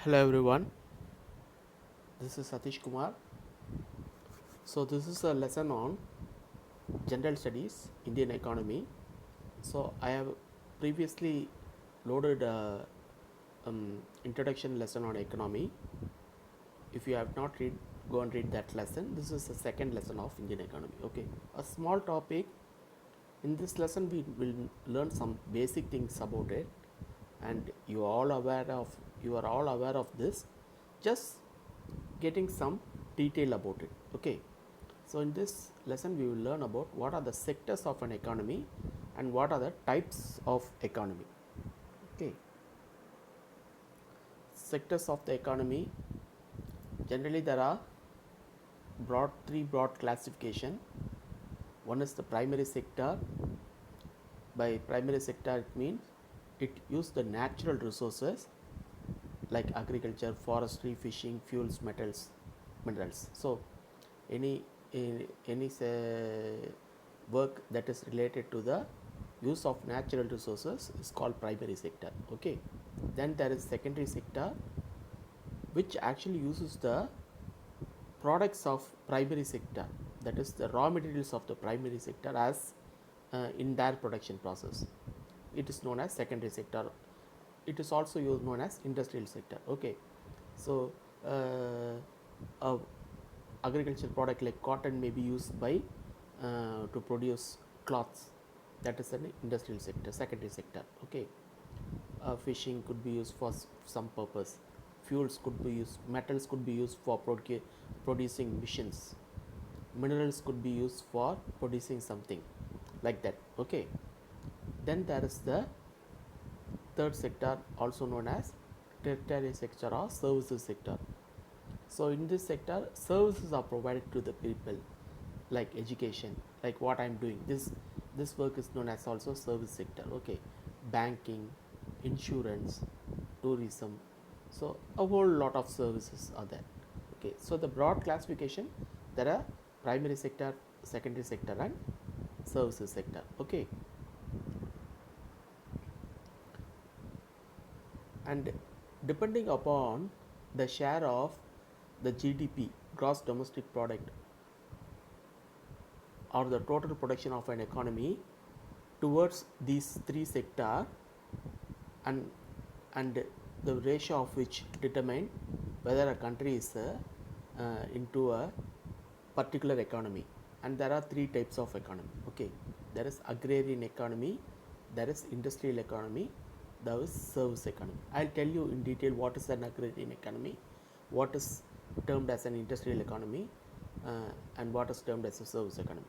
Hello everyone, this is Satish Kumar. So this is a lesson on General Studies, Indian Economy. So I have previously loaded a introduction lesson on economy. If you have not read, go and read that lesson. This is the second lesson of Indian Economy. Okay, a small topic. In this lesson, we will learn some basic things about it, and you are all aware of this. Just getting some detail about it. Okay, so in this lesson we will learn about what are the sectors of an economy and what are the types of economy. Okay, sectors of the economy, generally there are three broad classification. One is the primary sector. By primary sector it means it uses the natural resources like agriculture, forestry, fishing, fuels, minerals. So any work that is related to the use of natural resources is called primary sector. Okay, then there is secondary sector, which actually uses the products of primary sector, that is the raw materials of the primary sector as in their production process. It is known as secondary sector. It is also known as industrial sector. Okay, so a agricultural product like cotton may be used by to produce cloths, that is an industrial sector, secondary sector. Okay, fishing could be used for some purpose, fuels could be used, metals could be used for producing machines, minerals could be used for producing something like that. Okay, then there is the third sector, also known as tertiary sector or services sector. So in this sector, services are provided to the people, like education, like what I am doing. This work is known as also service sector. Okay, banking, insurance, tourism. So a whole lot of services are there. Okay, so the broad classification, there are primary sector, secondary sector, and services sector. Okay, and depending upon the share of the GDP, gross domestic product, or the total production of an economy towards these three sector, and the ratio of which determine whether a country is into a particular economy. And there are three types of economy. Okay, there is agrarian economy, there is industrial economy, there is service economy. I'll tell you in detail what is an agrarian economy, what is termed as an industrial economy, and what is termed as a service economy.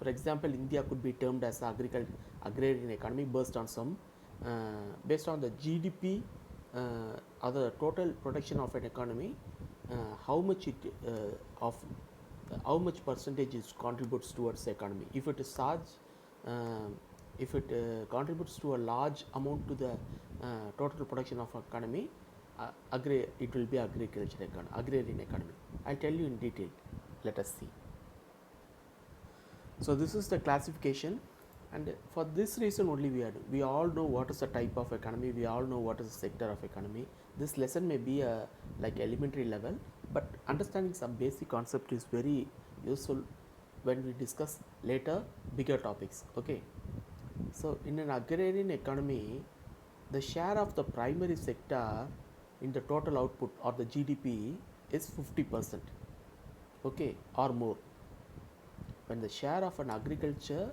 For example, India could be termed as agrarian economy based on the GDP or the total production of an economy, how much of how much percentage it contributes towards the economy. If it is large, if it contributes to a large amount to the total production of economy, it will be agrarian economy. I'll tell you in detail. Let us see. So this is the classification, and for this reason only we all know what is the type of economy, we all know what is the sector of economy. This lesson may be a like elementary level, but understanding some basic concept is very useful when we discuss later bigger topics. Okay, so in an agrarian economy, the share of the primary sector in the total output or the GDP is 50%. Okay, or more. When the share of an agriculture,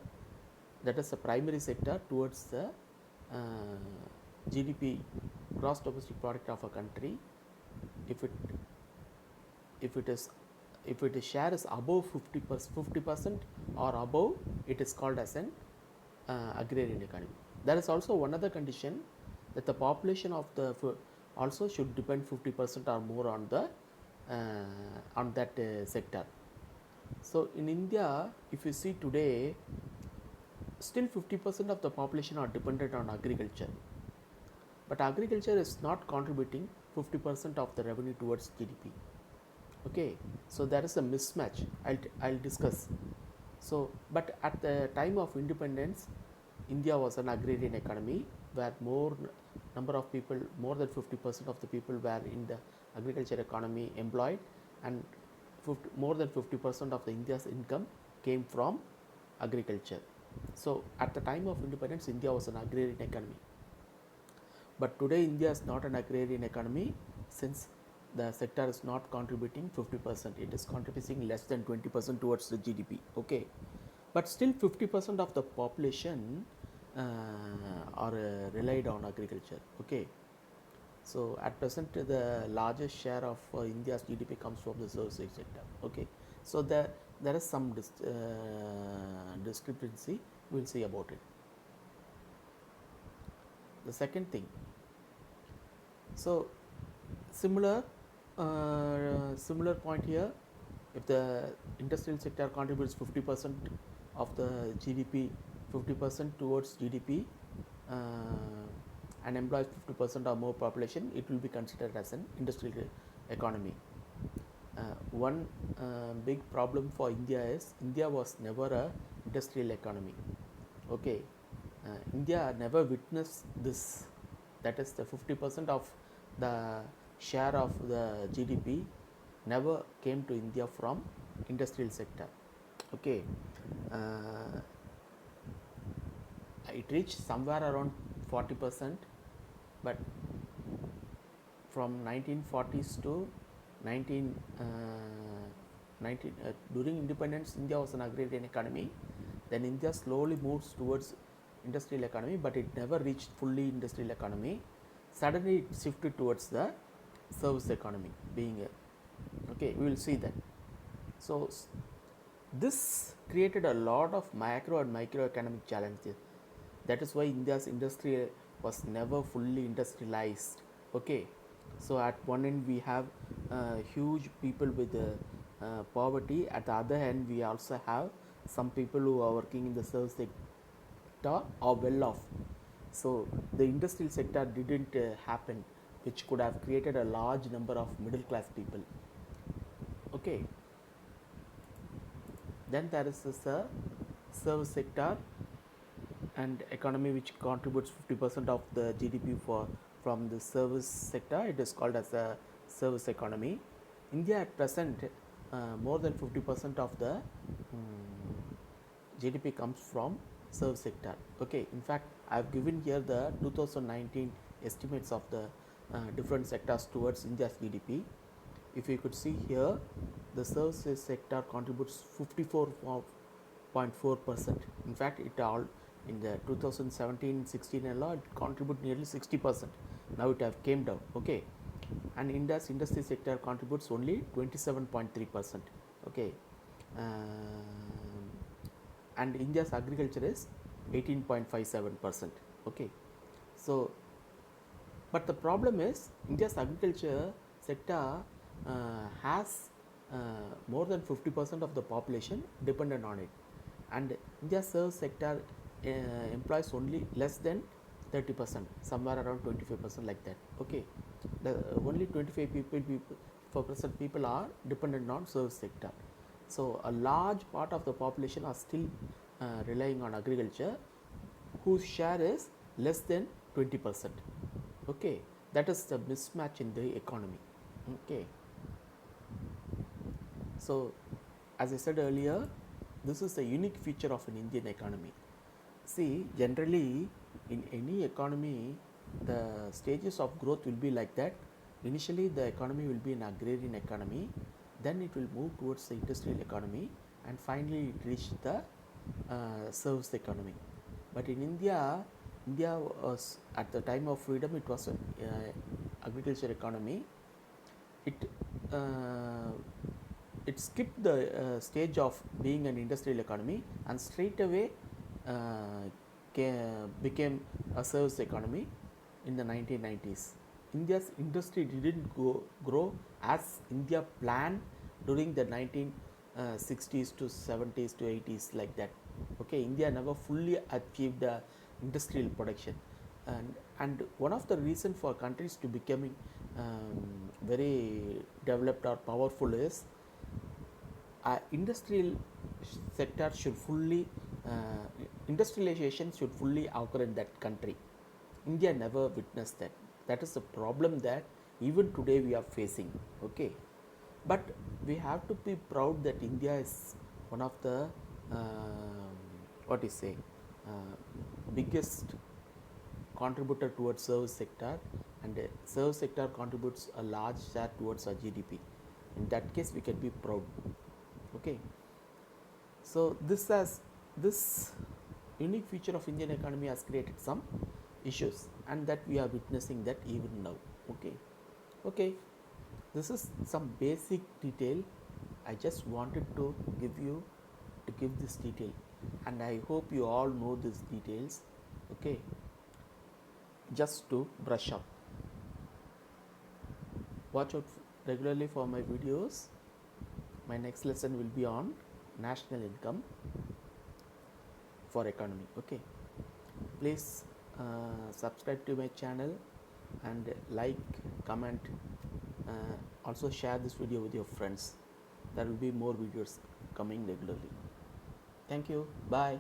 that is the primary sector, towards the GDP, gross domestic product of a country, if its share is above 50% or above, it is called as an agrarian economy. There is also one other condition, that the population of the also should depend 50% or more on the on that sector. So in India, if you see today, still 50% of the population are dependent on agriculture, but agriculture is not contributing 50% of the revenue towards GDP. Okay, so there is a mismatch. I'll discuss. So, but at the time of independence, India was an agrarian economy where number of people, more than 50% of the people were in the agriculture economy employed, and more than 50% of the India's income came from agriculture. So at the time of independence, India was an agrarian economy. But today India is not an agrarian economy, since the sector is not contributing 50%. It is contributing less than 20% towards the GDP. Okay, but still 50% of the population are relied on agriculture. Okay, so at present the largest share of India's GDP comes from the services sector. Okay, so there is some discrepancy. We'll see about it. The second thing, so similar point here. If the industrial sector contributes 50% of the GDP, 50% towards GDP, and employs 50% or more population, it will be considered as an industrial economy. One big problem for India is India was never a industrial economy. Okay, India never witnessed this, that is the 50% of the share of the GDP never came to India from industrial sector. Okay, it reached somewhere around 40%, but from 1940s to 19 during independence, India was an agrarian economy. Then India slowly moves towards industrial economy, but it never reached fully industrial economy. Suddenly it shifted towards the service economy, being a, okay, we will see that. So this created a lot of macro and microeconomic challenges. That is why India's industry was never fully industrialized. Okay, so at one end we have huge people with poverty. At the other hand, we also have some people who are working in the service sector or well off. So the industrial sector didn't happen, which could have created a large number of middle class people. Okay, then there is this service sector and economy, which contributes 50% of the GDP from the service sector. It is called as a service economy. India at present, more than 50% of the GDP comes from service sector. Okay, in fact, I have given here the 2019 estimates of the different sectors towards India's GDP. If you could see here, the services sector contributes 54.4%. In fact, it all in the 2017-16 law, it contributes nearly 60%. Now it have came down. Okay, and India's industry sector contributes only 27.3%. Okay, and India's agriculture is 18.57%. Okay, so but the problem is India's agriculture sector has more than 50% of the population dependent on it, and India's service sector employs only less than 30%, somewhere around 25%, like that. Okay, the only 25% people are dependent on service sector. So a large part of the population are still relying on agriculture, whose share is less than 20%. Okay, that is the mismatch in the economy. Okay, so as I said earlier, this is a unique feature of an Indian economy. See, generally in any economy, the stages of growth will be like that. Initially the economy will be an agrarian economy, then it will move towards the industrial economy, and finally it reach the service economy. But in India was, at the time of freedom, it was an agriculture economy. It skipped the stage of being an industrial economy and straight away became a service economy in the 1990s. India's industry didn't grow as India planned during the 1960s to 70s to 80s, like that. Okay, India never fully achieved the industrial production, and one of the reasons for countries to becoming very developed or powerful is industrial sector should fully industrialization should fully occur in that country. India never witnessed that. That is the problem that even today we are facing. Okay, but we have to be proud that India is one of the what you say biggest contributor towards service sector, and service sector contributes a large share towards our GDP. In that case, we can be proud. Okay, so this unique feature of Indian economy has created some issues, and that we are witnessing that even now. Okay, okay, this is some basic detail. I just wanted to give this detail, and I hope you all know these details. Okay, just to brush up. Watch out regularly for my videos. My next lesson will be on national income for economy. Okay, please subscribe to my channel and like, comment, also share this video with your friends. There will be more videos coming regularly. Thank you. Bye.